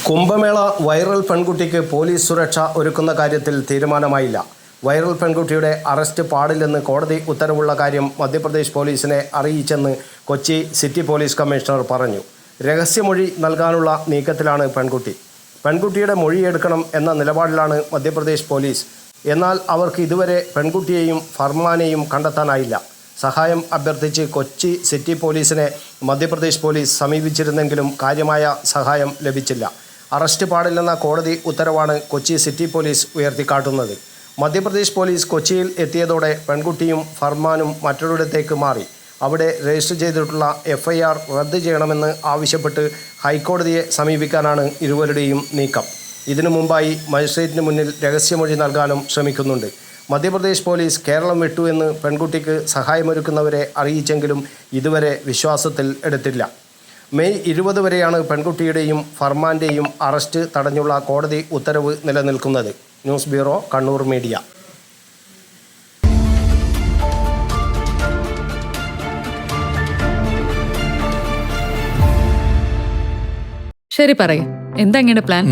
Kumbh Mela viral പെൺകുട്ടിക്ക് police സുരക്ഷ ഒരുക്കുന്ന കാര്യത്തിൽ തീരുമാനമായില്ല. വൈറൽ പെൺകുട്ടിയുടെ അറസ്റ്റ് പാടില്ലെന്ന് കോടതി ഉത്തരവുള്ള കാര്യം മധ്യപ്രദേശ് പോലീസിനെ അറിയിച്ചെന്ന് കൊച്ചി സിറ്റി പോലീസ് കമ്മീഷണർ പറഞ്ഞു. രഹസ്യമൊഴി നൽകാനുള്ള നീക്കത്തിലാണ് പെൺകുട്ടിയുടെ മൊഴിയെടുക്കണം എന്ന നിലപാടിലാണ് മധ്യപ്രദേശ് പോലീസ്. എന്നാൽ അവർക്ക് ഇതുവരെ പെൺകുട്ടിയെയും ഫർമാനെയും കണ്ടെത്താനായില്ല. സഹായം അഭ്യർത്ഥിച്ച് കൊച്ചി സിറ്റി പോലീസിനെ മധ്യപ്രദേശ് പോലീസ് സമീപിച്ചിരുന്നെങ്കിലും കാര്യമായ സഹായം ലഭിച്ചില്ല. അറസ്റ്റ് പാടില്ലെന്ന കോടതി ഉത്തരവാണ് കൊച്ചി സിറ്റി പോലീസ് ഉയർത്തിക്കാട്ടുന്നത്. മധ്യപ്രദേശ് പോലീസ് കൊച്ചിയിൽ എത്തിയതോടെ പെൺകുട്ടിയും ഫർമാനും മറ്റൊരിടത്തേക്ക് മാറി. അവിടെ രജിസ്റ്റർ ചെയ്തിട്ടുള്ള FIR റദ്ദ് ചെയ്യണമെന്ന് ആവശ്യപ്പെട്ട് ഹൈക്കോടതിയെ സമീപിക്കാനാണ് ഇരുവരുടെയും നീക്കം. ഇതിനു മുമ്പായി മജിസ്ട്രേറ്റിന് മുന്നിൽ രഹസ്യമൊഴി നൽകാനും ശ്രമിക്കുന്നുണ്ട്. മധ്യപ്രദേശ് പോലീസ് കേരളം വിട്ടു എന്ന് പെൺകുട്ടിക്ക് സഹായമൊരുക്കുന്നവരെ അറിയിച്ചെങ്കിലും ഇതുവരെ വിശ്വാസത്തിൽ എടുത്തില്ല. മെയ് 20 വരെയാണ് പെൺകുട്ടിയുടെയും ഫർമാൻ്റെയും അറസ്റ്റ് തടഞ്ഞുള്ള കോടതി ഉത്തരവ് നിലനിൽക്കുന്നത്. News bureau, Kannur media. ശരി, പറയും എന്താ ഇങ്ങനെ പ്ലാൻ?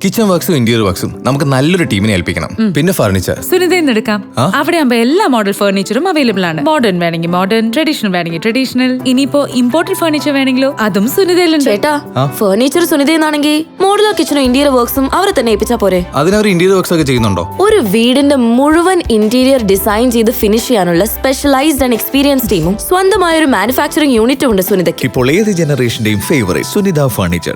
കിച്ചൺ വർക്ക്സും ഇന്റീരിയർ വർക്ക്സും നമുക്ക് നല്ലൊരു ടീമിനെ ഏൽപ്പിക്കണം. പിന്നെ ഫർണിച്ചർ സുനിതയിൽ നിന്ന് എടുക്കാം. അവിടെ ആകുമ്പോ എല്ലാ മോഡൽ ഫർണിച്ചറും അവൈലബിൾ ആണ്. മോഡേൺ വേണമെങ്കിൽ മോഡേൺ, ട്രഡീഷണൽ വേണമെങ്കിൽ ട്രഡീഷണൽ. ഇനിയിപ്പോ ഇമ്പോർട്ടഡ് ഫർണിച്ചർ വേണമെങ്കിലോ അതും സുനിതയിലുണ്ട്. ചേട്ടാ, ഫർണിച്ചർ സുനിതയെന്നാണെങ്കിൽ മോഡുലാർ കിച്ചണും ഇന്റീരിയർ വർക്ക്സും അവരെ തന്നെ ഏൽപ്പിച്ചാ പോരെ? അതിനവർ ഇന്റീരിയർ വർക്ക്സ് ഒക്കെ ചെയ്യുന്നുണ്ടോ? ഒരു വീടിന്റെ മുഴുവൻ ഇന്റീരിയർ ഡിസൈൻ ചെയ്ത് ഫിനിഷ് ചെയ്യാനുള്ള സ്പെഷ്യലൈസ്ഡ് ആൻഡ് എക്സ്പീരിയൻസ് ടീമും സ്വന്തമായ ഒരു മാനുഫാക്ചറിംഗ് യൂണിറ്റും ഉണ്ട് സുനിതയ്ക്ക്. ഇപ്പോൾ ഏത് ജനറേഷന്റെയും ഫേവറേറ്റ് സുനിത ഫർണിച്ചർ.